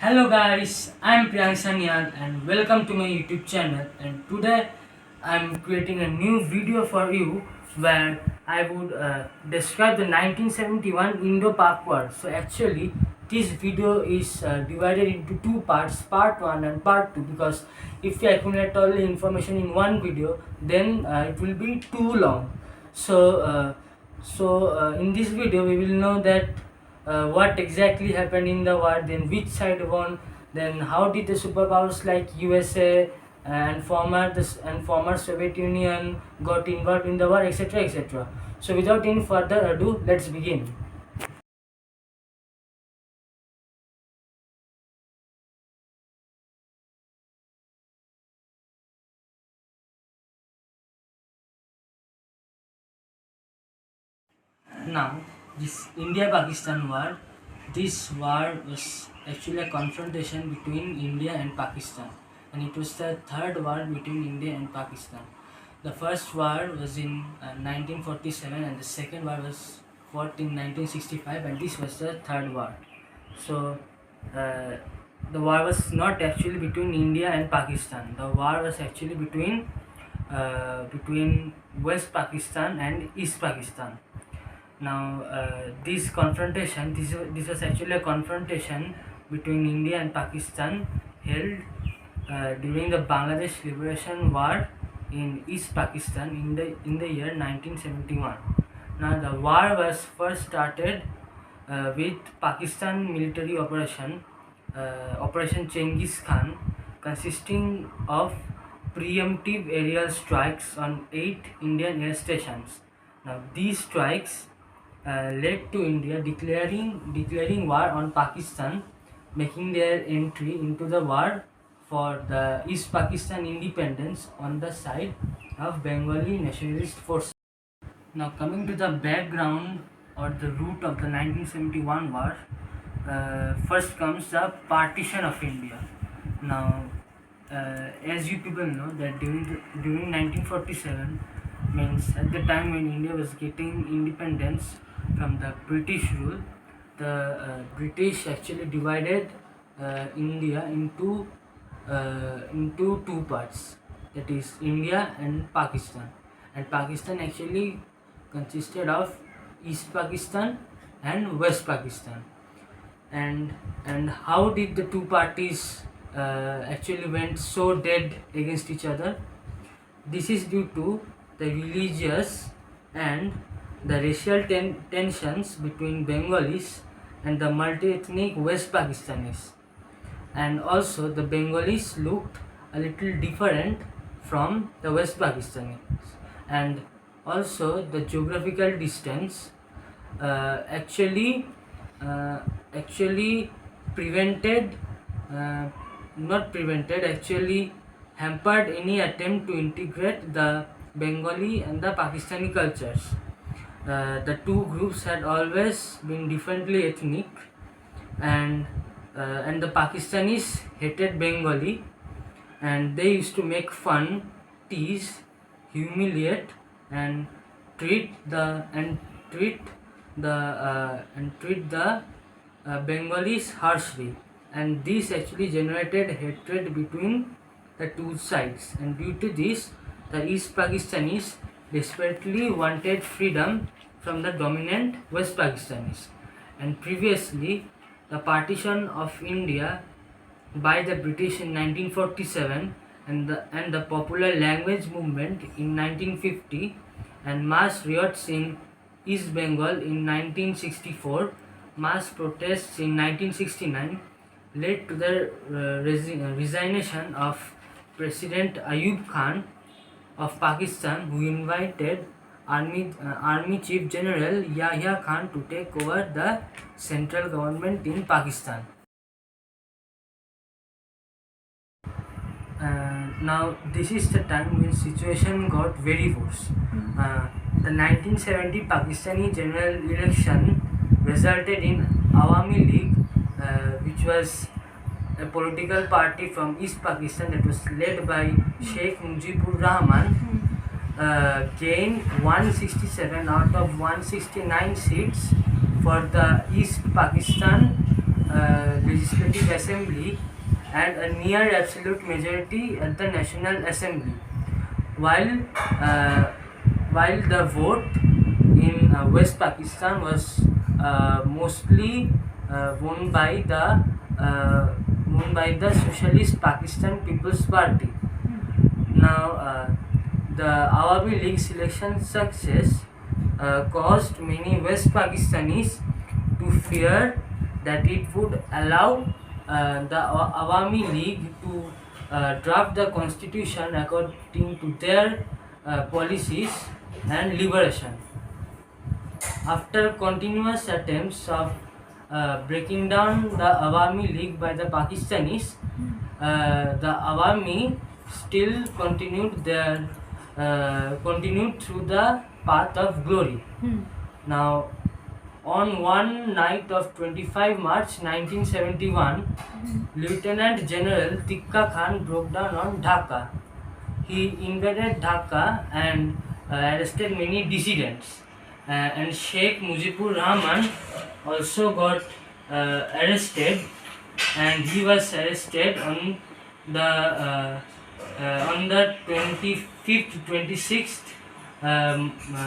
Hello guys, I'm Priyank Sanyal and welcome to my YouTube channel, and today I'm creating a new video for you where I would describe the 1971 Indo-Pak War. So actually this video is divided into two parts, part 1 and part 2, because if we accumulate all the information in one video then it will be too long. So in this video we will know that what exactly happened in the war, then which side won, then how did the superpowers like USA and former Soviet Union got involved in the war, etc., etc. So without any further ado, let's begin. Now, this India-Pakistan war, this war was actually a confrontation between India and Pakistan, and it was the third war between India and Pakistan. The first war was in 1947, and the second war was fought in 1965, and this was the third war. So, uh, the war was not actually between India and Pakistan. The war was actually between West Pakistan and East Pakistan. Now, this was actually a confrontation between India and Pakistan held during the Bangladesh Liberation War in East Pakistan in the year 1971. Now, the war was first started with Pakistan military Operation Genghis Khan, consisting of preemptive aerial strikes on 8 Indian air stations. Now, these strikes led to India declaring war on Pakistan, making their entry into the war for the East Pakistan independence on the side of Bengali nationalist forces. Now, coming to the background or the root of the 1971 war, first comes the partition of India. Now, as you people know that during 1947, means at the time when India was getting independence from the British rule, the British actually divided India into two parts, that is India and Pakistan. And Pakistan actually consisted of East Pakistan and West Pakistan. And how did the two parties actually went so dead against each other? This is due to the religious and the racial tensions between Bengalis and the multi-ethnic West Pakistanis. And also the Bengalis looked a little different from the West Pakistanis. And also the geographical distance actually prevented not prevented actually hampered any attempt to integrate the Bengali and the Pakistani cultures. The two groups had always been differently ethnic, and the Pakistanis hated Bengali, and they used to make fun, tease, humiliate, and treat the Bengalis harshly, and this actually generated hatred between the two sides. And due to this, the East Pakistanis desperately wanted freedom from the dominant West Pakistanis. And previously, the partition of India by the British in 1947 and the popular language movement in 1950 and mass riots in East Bengal in 1964, mass protests in 1969 led to the resignation of President Ayub Khan of Pakistan, who invited Army Chief General Yahya Khan to take over the central government in Pakistan. Now this is the time when situation got very worse. The 1970 Pakistani general election resulted in Awami League, which was a political party from East Pakistan that was led by Sheikh Mujibur Rahman, gained 167 out of 169 seats for the East Pakistan Legislative Assembly and a near absolute majority at the National Assembly. While uh, while the vote in West Pakistan was mostly won by the Socialist Pakistan People's Party. Now, the Awami League selection success caused many West Pakistanis to fear that it would allow the Awami League to draft the constitution according to their policies and liberation. After continuous attempts of breaking down the Awami League by the Pakistanis, the Awami still continued through the path of glory. Now, on one night of 25 March 1971, Lieutenant General Tikka Khan broke down on Dhaka. He invaded Dhaka and arrested many dissidents. And Sheikh Mujibur Rahman also got arrested, and he was arrested on the 25th 26th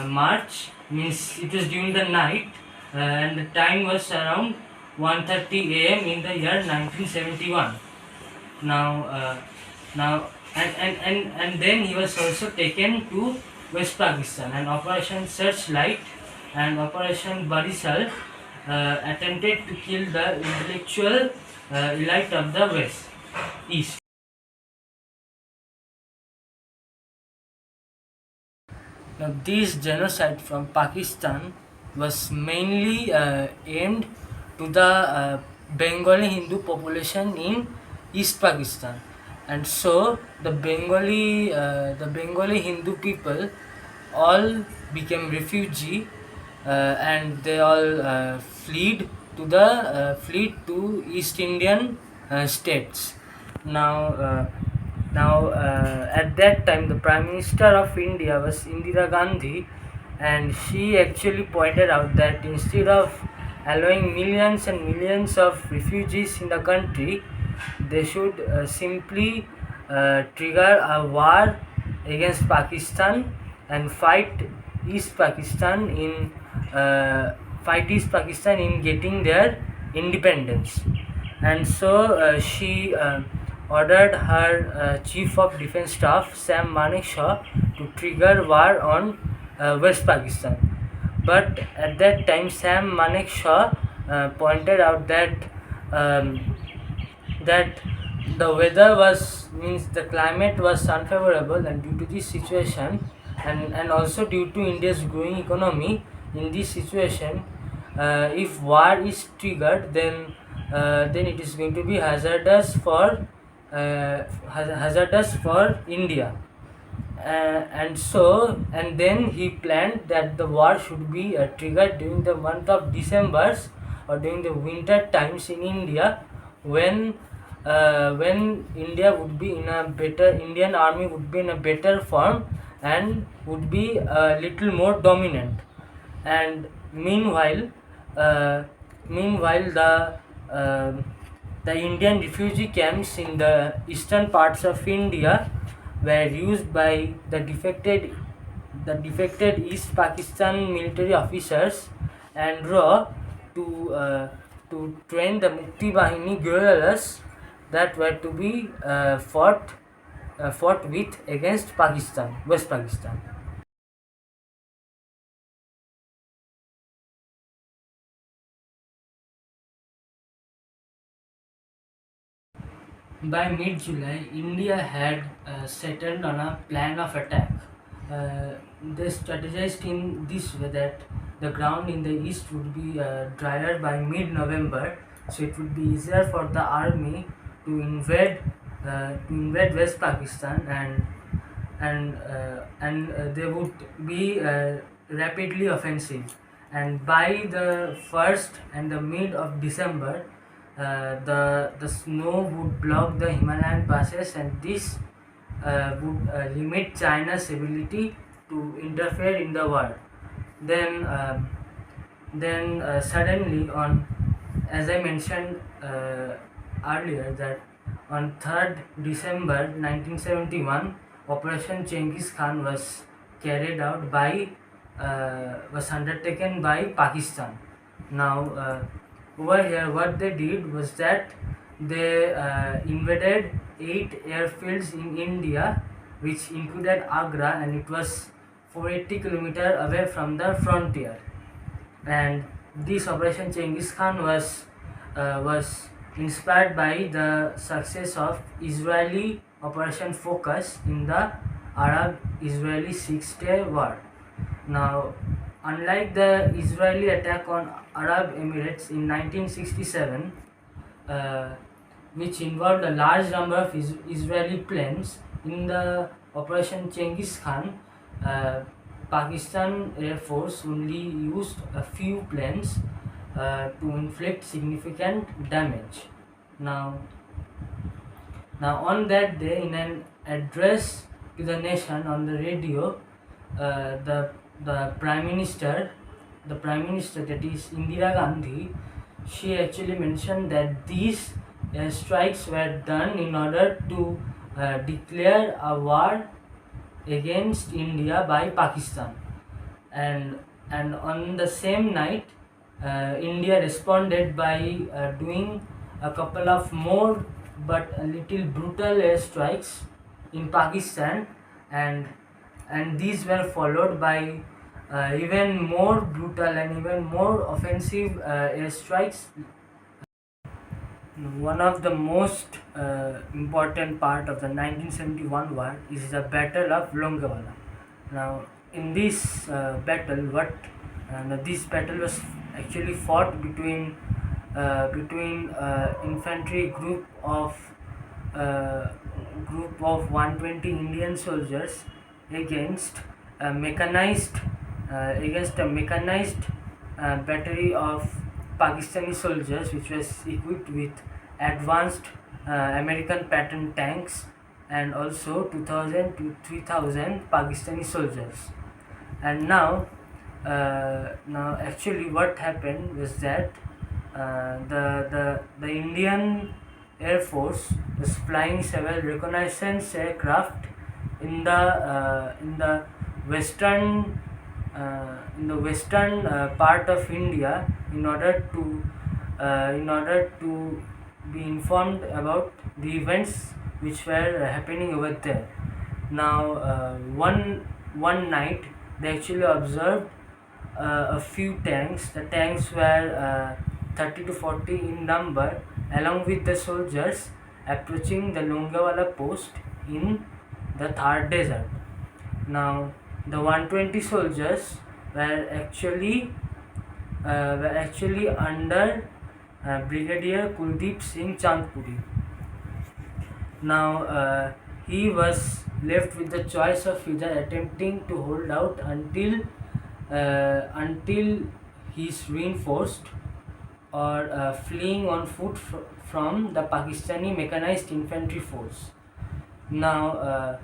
March, means it was during the night, and the time was around 1:30 a.m. in the year 1971. And then he was also taken to West Pakistan, and Operation Searchlight and Operation Barisal attempted to kill the intellectual elite of the East. Now, this genocide from Pakistan was mainly aimed to the Bengali Hindu population in East Pakistan, and so the Bengali Hindu people all became refugee, and they all fled to East Indian states. Now, at that time, the Prime Minister of India was Indira Gandhi, and she actually pointed out that instead of allowing millions and millions of refugees in the country, they should simply trigger a war against Pakistan and fight East Pakistan in getting their independence. And so she ordered her Chief of Defence Staff Sam Manekshaw to trigger war on West Pakistan. But at that time, Sam Manekshaw pointed out that the weather the climate was unfavorable, and due to this situation, and also due to India's growing economy, in this situation, if war is triggered, then it is going to be hazardous for India. And then he planned that the war should be triggered during the month of December or during the winter times in India, when Indian army would be in a better form and would be a little more dominant. And meanwhile, the Indian refugee camps in the eastern parts of India were used by the defected East Pakistan military officers and RAW to train the Mukti Bahini guerrillas that were to be fought with against West Pakistan. By mid-July, India had settled on a plan of attack. They strategized in this way that the ground in the east would be drier by mid-November, so it would be easier for the army to invade West Pakistan, and they would be rapidly offensive. And by the 1st and the mid of December, the snow would block the Himalayan passes, and this would limit China's ability to interfere in the war. Then suddenly as I mentioned earlier, that on 3rd December 1971, Operation Genghis Khan carried out by was undertaken by Pakistan. Now, over here, what they did was that they invaded 8 airfields in India, which included Agra, and it was 480 kilometers away from the frontier. And this Operation Genghis Khan was inspired by the success of Israeli Operation Focus in the Arab-Israeli Six-Day War. Now, unlike the Israeli attack on Arab Emirates in 1967, uh, which involved a large number of Israeli planes, in the Operation Genghis Khan, uh, Pakistan Air Force only used a few planes to inflict significant damage. Now, on that day, in an address to the nation on the radio, the prime minister, that is Indira Gandhi, she actually mentioned that these strikes were done in order to declare a war against India by Pakistan. And on the same night, India responded by doing a couple of more but a little brutal airstrikes in Pakistan, and these were followed by even more brutal and even more offensive airstrikes. One of the most important part of the 1971 war is the Battle of Longewala. Now, in this battle, this battle was actually fought between infantry group of 120 Indian soldiers against a mechanized battery of Pakistani soldiers, which was equipped with advanced American pattern tanks, and also 2000 to 3000 Pakistani soldiers. And now actually what happened was that the Indian Air Force was flying several reconnaissance aircraft in the western part of India, in order to be informed about the events which were happening over there. Now, one night they actually observed a few tanks. The tanks were 30 to 40 in number, along with the soldiers, approaching the Longewala post in the Thar Desert. Now, the 120 soldiers were actually under Brigadier Kuldeep Singh Chandpuri. Now, he was left with the choice of either attempting to hold out until he is reinforced, or fleeing on foot from the Pakistani mechanized infantry force. Now,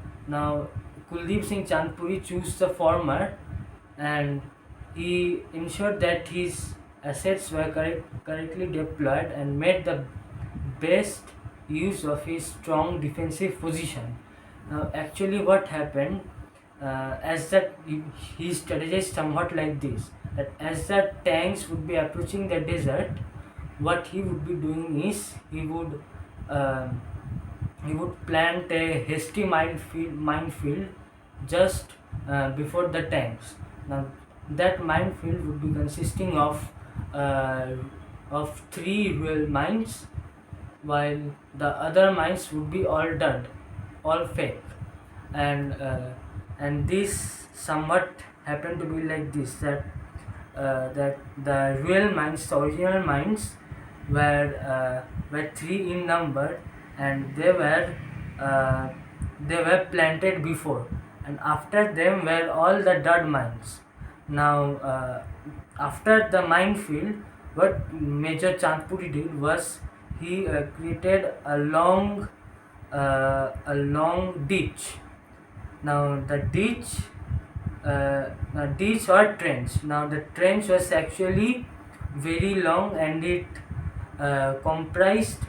Kuldeep Singh Chandpuri chose the former, and he ensured that his assets were correctly deployed and made the best use of his strong defensive position. Now, actually, what happened, as that he strategized somewhat like this: that as the tanks would be approaching the desert, what he would be doing is he would plant a hasty minefield just before the tanks. Now, that minefield would be consisting of 3 real mines, while the other mines would be all dud, all fake. And this somewhat happened to be like this, that the real mines, the original mines, were 3 in number, and they were planted before, and after them were all the dud mines. Now, after the minefield, what Major Chandpuri did was he created a long ditch. Now, the ditch or trench. Now, the trench was actually very long, and it comprised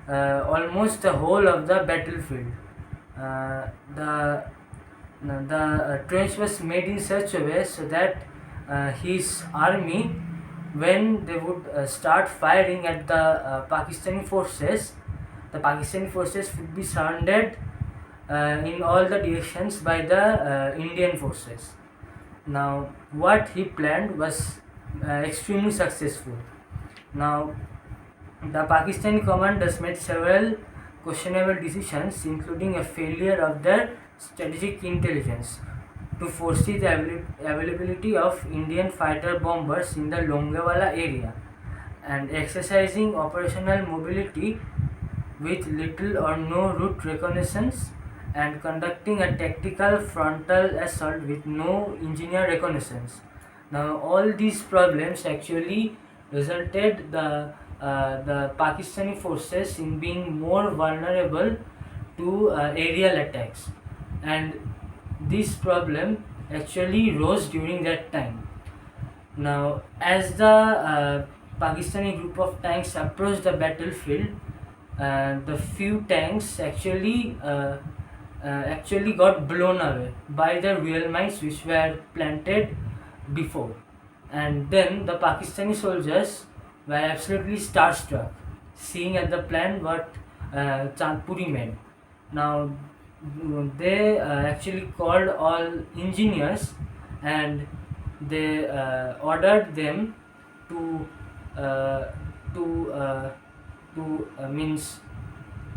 almost the whole of the battlefield. Uh, the the trench was made in such a way so that his army, when they would start firing at the Pakistani forces, the Pakistani forces would be surrounded in all the directions by the Indian forces. Now, what he planned was extremely successful. Now, the Pakistani commanders made several questionable decisions, including a failure of their strategic intelligence to foresee the availability of Indian fighter bombers in the Longewala area, and exercising operational mobility with little or no route reconnaissance, and conducting a tactical frontal assault with no engineer reconnaissance. Now, all these problems actually resulted the Pakistani forces in being more vulnerable to aerial attacks, and this problem actually rose during that time. Now, as the Pakistani group of tanks approached the battlefield, the few tanks actually got blown away by the real mines which were planted before, and then the Pakistani soldiers were absolutely starstruck seeing at the plan what Chandpuri made. Now they actually called all engineers, and they ordered them to uh, to uh, means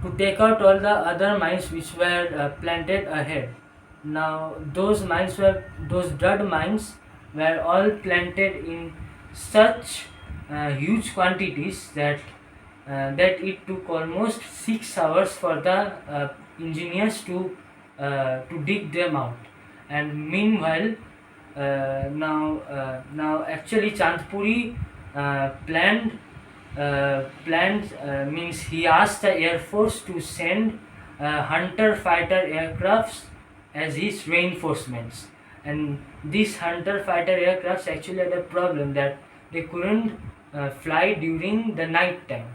to take out all the other mines which were planted ahead. Now those dud mines were all planted in such huge quantities that it took almost 6 hours for the engineers to dig them out. And meanwhile, now actually Chandpuri planned means he asked the Air Force to send Hunter fighter aircrafts as his reinforcements. And these Hunter fighter aircrafts actually had a problem that they couldn't fly during the night time.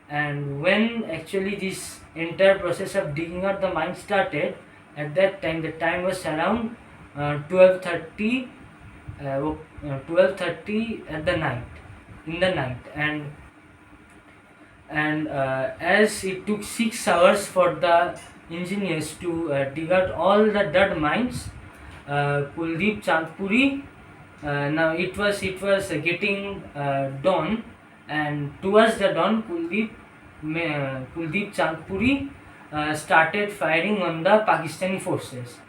And when actually this entire process of digging out the mine started, at that time the time was around 12:30 at the night, in the night. And as it took 6 hours for the engineers to dig out all the dud mines, Kuldeep Chandpuri, now it was getting dawn, and towards the dawn Kuldeep Chandpuri started firing on the Pakistani forces.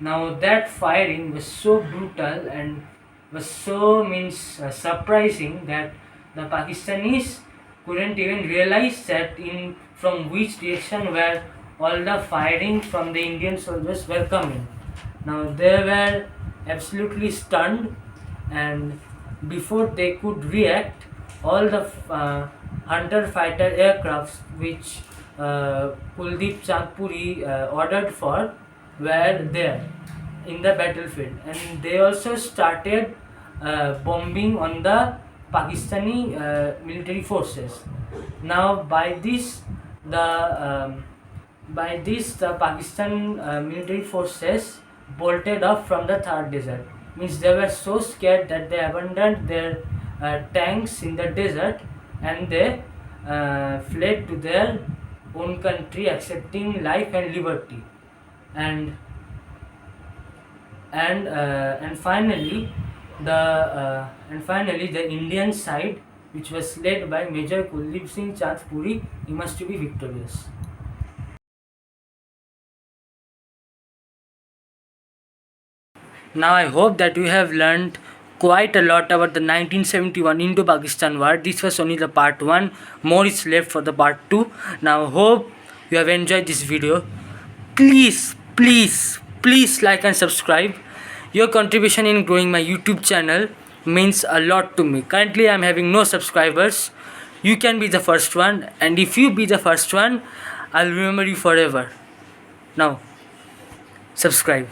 Now that firing was so brutal and was so surprising that the Pakistanis couldn't even realize that from which direction were all the firing from the Indian soldiers were coming. Now they were absolutely stunned, and before they could react, all the Hunter fighter aircrafts which Kuldeep Chandpuri ordered for were there in the battlefield, and they also started bombing on the Pakistani military forces. Now the Pakistan military forces bolted off from the Thar desert. Means they were so scared that they abandoned their tanks in the desert, and they fled to their own country, accepting life and liberty. And finally the Indian side, which was led by Major Kuldeep Singh Chandpuri, he must be victorious. Now I hope that you have learned quite a lot about the 1971 Indo-Pakistan War. This was only the part 1. More is left for the part 2. Now hope you have enjoyed this video. Please like and subscribe. Your contribution in growing my YouTube channel means a lot to me. Currently I am having no subscribers. You can be the first one, and if you be the first one, I'll remember you forever. Now subscribe.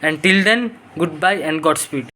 Until then, goodbye and Godspeed.